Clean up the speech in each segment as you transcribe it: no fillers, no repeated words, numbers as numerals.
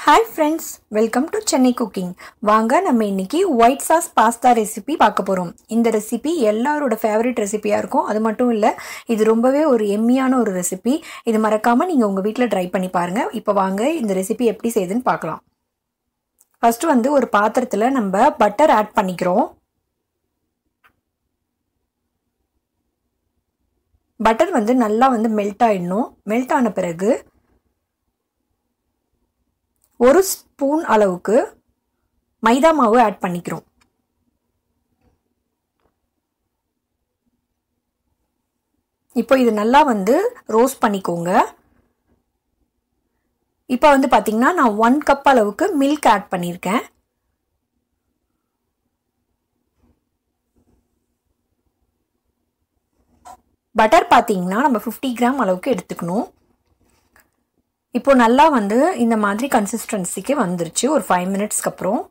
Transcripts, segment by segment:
Hi friends, welcome to Chennai Cooking. வாங்க நம்ம இன்னைக்கு ஒயிட் சாஸ் பாஸ்தா ரெசிபி பார்க்க போறோம். இந்த ரெசிபி எல்லாரோட ஃபேவரட் ரெசிபியா இருக்கும். அது மட்டும் இல்ல, இது ரொம்பவே ஒரு எம்மியான ஒரு ரெசிபி. இது மறக்காம நீங்க உங்க வீட்ல ட்ரை பண்ணி பாருங்க. இப்போ வாங்க இந்த ரெசிபி எப்படி செய்யுதுன்னு பார்க்கலாம். ஃபர்ஸ்ட் ஒரு பாத்திரத்துல நம்ம பட்டர் ஆட் பண்ணிக்கிறோம். பட்டர் நல்லா மெல்ட் ஆயிடணும். மெல்ட் ஆன பிறகு ஒரு ஸ்பூன் அளவுக்கு மைதா மாவு ஆட் பண்ணிக்கிறோம். இப்போ இது நல்லா ரோஸ்ட் பண்ணிக்கோங்க. இப்போ பாத்தீங்கன்னா நான் 1 கப் அளவுக்கு மில்க் ஆட் பண்ணியிருக்கேன். பட்டர் பாத்தீங்கன்னா நம்ம 50 கிராம் அளவுக்கு எடுத்துக்கணும். இப்போ நல்லா இந்த மாதிரி கன்சிஸ்டன்சிக்கு வந்துருச்சு ஒரு 5 மினிட்ஸ்க்கு அப்புறம்.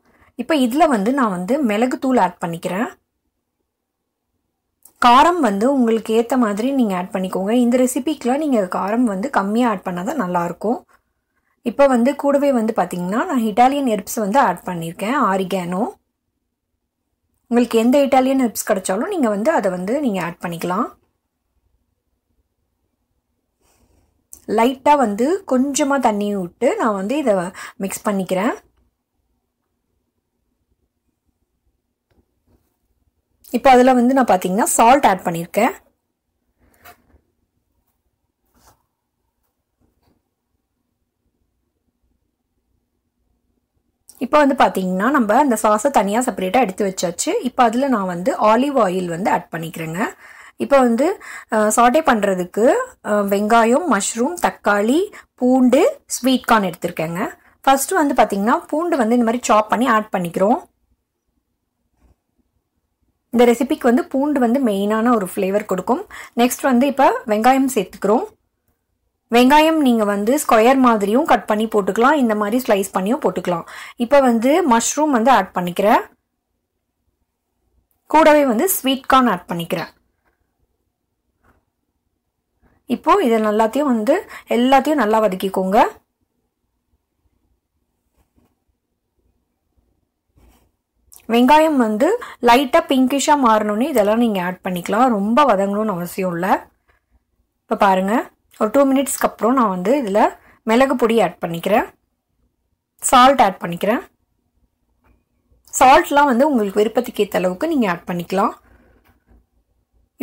இப்போ இதில் நான் மிளகுத்தூள் ஆட் பண்ணிக்கிறேன். காரம் உங்களுக்கு ஏற்ற மாதிரி நீங்கள் ஆட் பண்ணிக்கோங்க. இந்த ரெசிபிக்கெலாம் நீங்கள் காரம் கம்மியாக ஆட் பண்ணால் தான் நல்லாயிருக்கும். இப்போ கூடவே பார்த்தீங்கன்னா நான் இட்டாலியன் ஹெர்ப்ஸ் ஆட் பண்ணியிருக்கேன். ஆரிகானோ. உங்களுக்கு எந்த இட்டாலியன் ஹெர்ப்ஸ் கிடைச்சாலும் நீங்கள் அதை நீங்கள் ஆட் பண்ணிக்கலாம். லைட்டாக கொஞ்சமாக தண்ணி விட்டு நான் இதை மிக்ஸ் பண்ணிக்கிறேன். இப்போ அதில் நான் பார்த்தீங்கன்னா சால்ட் ஆட் பண்ணியிருக்கேன். இப்போ பார்த்தீங்கன்னா நம்ம அந்த சாஸை தனியாக செப்பரேட்டாக எடுத்து வச்சாச்சு. இப்போ அதில் நான் ஆலிவ் ஆயில் ஆட் பண்ணிக்கிறேங்க. இப்போ சாட்டே பண்ணுறதுக்கு வெங்காயம், மஷ்ரூம், தக்காளி, பூண்டு, ஸ்வீட் கார்ன் எடுத்திருக்கேங்க. ஃபர்ஸ்ட்டு பார்த்தீங்கன்னா பூண்டு இந்த மாதிரி சாப் பண்ணி ஆட் பண்ணிக்கிறோம். இந்த ரெசிபிக்கு பூண்டு மெயினான ஒரு ஃப்ளேவர் கொடுக்கும். நெக்ஸ்ட் இப்போ வெங்காயம் சேர்த்துக்கிறோம். வெங்காயம் நீங்கள் ஸ்கொயர் மாதிரியும் கட் பண்ணி போட்டுக்கலாம், இந்த மாதிரி ஸ்லைஸ் பண்ணியும் போட்டுக்கலாம். இப்போ மஷ்ரூம் ஆட் பண்ணிக்கிறேன். கூடவே ஸ்வீட் கார்ன் ஆட் பண்ணிக்கிறேன். இப்போ இதை எல்லாத்தையும் நல்லா வதக்கிக்கோங்க. வெங்காயம் லைட்டாக பிங்கிஷாக மாறணுன்னு இதெல்லாம் நீங்கள் ஆட் பண்ணிக்கலாம். ரொம்ப வதங்கணும்னு அவசியம் இல்லை. இப்போ பாருங்கள், ஒரு 2 மினிட்ஸ்க்கு அப்புறம் நான் இதில் மிளகு பொடி ஆட் பண்ணிக்கிறேன். சால்ட் ஆட் பண்ணிக்கிறேன். சால்ட்லாம் உங்களுக்கு விருப்பத்துக்கு ஏற்ற அளவுக்கு நீங்கள் ஆட் பண்ணிக்கலாம்.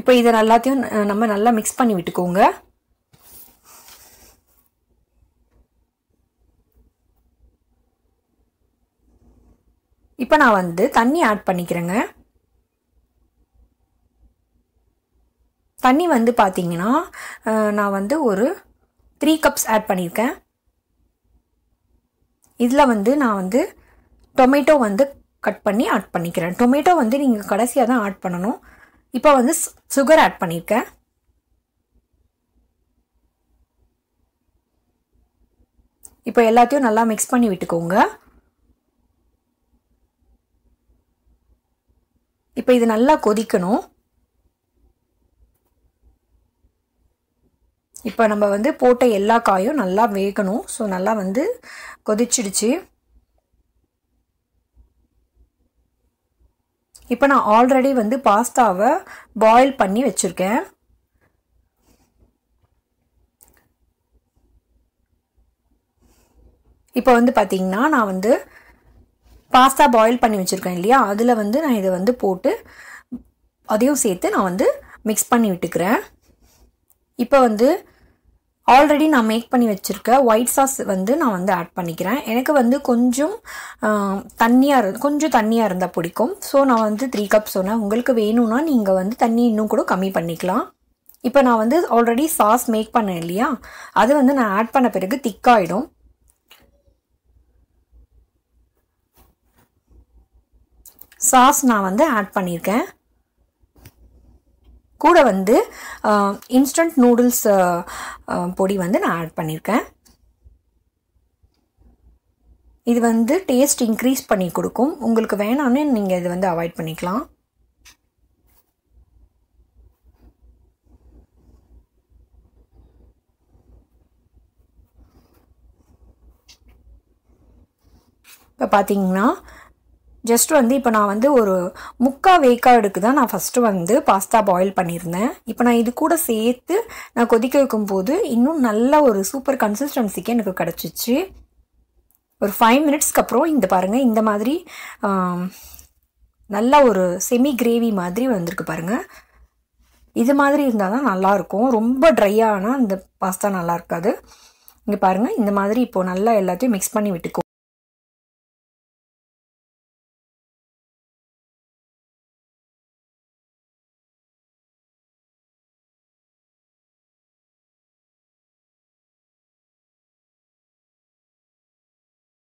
இப்போ இதை எல்லாத்தையும் நம்ம நல்லா மிக்ஸ் பண்ணி விட்டுக்கோங்க. இப்போ நான் தண்ணி ஆட் பண்ணிக்கிறேங்க. தண்ணி பார்த்தீங்கன்னா நான் ஒரு 3 கப்ஸ் ஆட் பண்ணியிருக்கேன். இதில் நான் டொமேட்டோ கட் பண்ணி ஆட் பண்ணிக்கிறேன். டொமேட்டோ நீங்கள் கடைசியாக தான் ஆட் பண்ணணும். இப்போ சுகர் ஆட் பண்ணியிருக்கேன். இப்போ எல்லாத்தையும் நல்லா மிக்ஸ் பண்ணி விட்டுக்கோங்க. இப்போ இது நல்லா கொதிக்கணும். இப்போ நம்ம போட்ட எல்லா காயும் நல்லா வேகணும். ஸோ நல்லா கொதிச்சிடுச்சு. இப்போ நான் ஆல்ரெடி பாஸ்தாவை பாயில் பண்ணி வச்சுருக்கேன். இப்போ பார்த்தீங்கன்னா நான் பாஸ்தா பாயில் பண்ணி வச்சுருக்கேன் இல்லையா, அதில் நான் இதை போட்டு அதையும் சேர்த்து நான் மிக்ஸ் பண்ணி விட்டுக்கிறேன். இப்போ ஆல்ரெடி நான் மேக் பண்ணி வச்சுருக்க ஒயிட் சாஸ் நான் ஆட் பண்ணிக்கிறேன். எனக்கு கொஞ்சம் தண்ணியாக இருந்தால் பிடிக்கும். ஸோ நான் 3 கப் சொன்னேன். உங்களுக்கு வேணும்னா நீங்கள் தண்ணி இன்னும் கூட கம்மி பண்ணிக்கலாம். இப்போ நான் ஆல்ரெடி சாஸ் மேக் பண்ணேன் இல்லையா, அது நான் ஆட் பண்ண பிறகு திக்காயிடும். சாஸ் நான் ஆட் பண்ணியிருக்கேன். கூட இன்ஸ்டன்ட் நூடுல்ஸ் பொடி நான் ஆட் பண்ணியிருக்கேன். இது டேஸ்ட் இன்க்ரீஸ் பண்ணி கொடுக்கும். உங்களுக்கு வேணான்னு நீங்கள் இது அவாய்ட் பண்ணிக்கலாம். இப்போ பார்த்தீங்கன்னா ஜஸ்ட் வந்து இப்போ நான் வந்து ஒரு முக்கால் வேக்காடுக்கு தான் நான் ஃபஸ்ட்டு வந்து பாஸ்தா பாயில் பண்ணியிருந்தேன். இப்போ நான் இது கூட சேர்த்து நான் கொதிக்க வைக்கும்போது இன்னும் நல்ல ஒரு சூப்பர் கன்சிஸ்டன்சிக்கு எனக்கு கிடச்சிச்சு. ஒரு 5 மினிட்ஸ்க்கு அப்புறம் இந்த பாருங்கள், இந்த மாதிரி நல்லா ஒரு செமி கிரேவி மாதிரி வந்திருக்கு பாருங்கள். இது மாதிரி இருந்தால் தான் நல்லாயிருக்கும். ரொம்ப ட்ரையாக ஆனால் இந்த பாஸ்தா நல்லா இருக்காது. இங்கே பாருங்கள், இந்த மாதிரி இப்போது நல்லா எல்லாத்தையும் மிக்ஸ் பண்ணி விட்டுக்கோ.